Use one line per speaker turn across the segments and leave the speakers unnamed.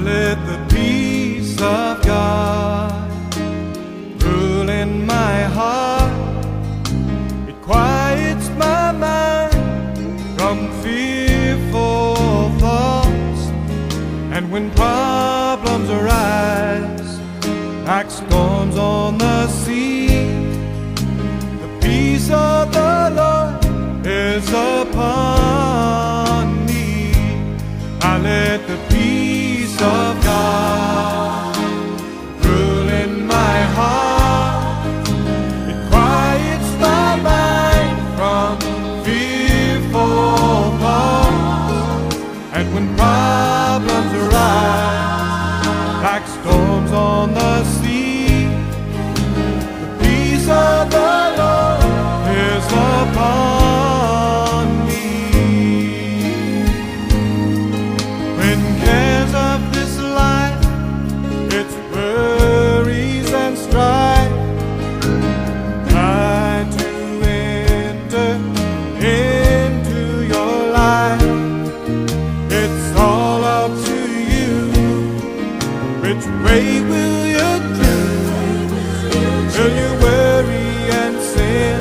let the peace of God rule in my heart. It quiets my mind from fearful thoughts. And when problems arise like storms on the sea, the peace of the Lord is upon me. I let the peace of God rule in my heart. It quiets my mind from fearful thoughts. And when problems arise like storms on the sea, the peace of the Lord is upon me. When cares of this life, its worries and strife, try to enter into your life, it's all up to you. Which way will you choose? Will you worry and sin,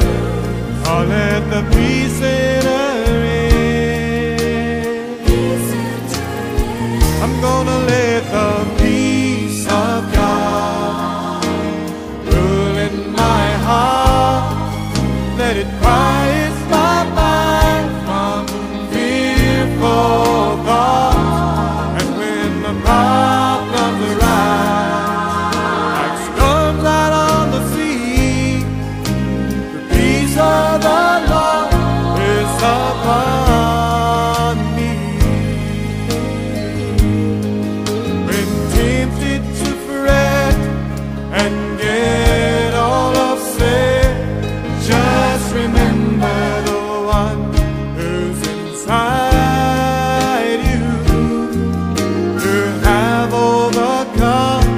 or let the peace enter in? I'm gonna let the peace of God rule in my heart. Let it quiet my mind from fearful thoughts. And when the problems arise like storms out on the sea, the peace of the Lord is upon me. When tempted to fret and get all upset, just remember the one who's inside you, who have overcome.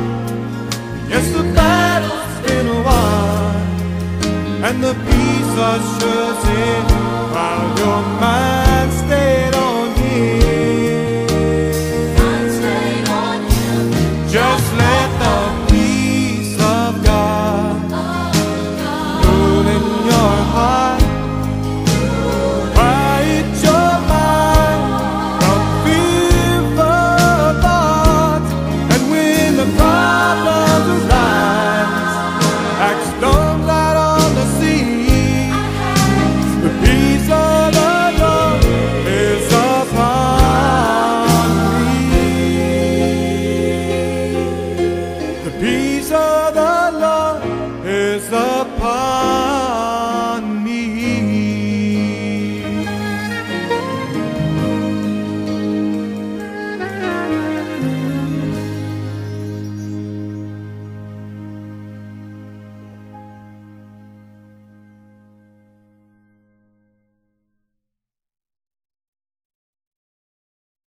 Yes, the battle's been won, and the peace ushers in while you're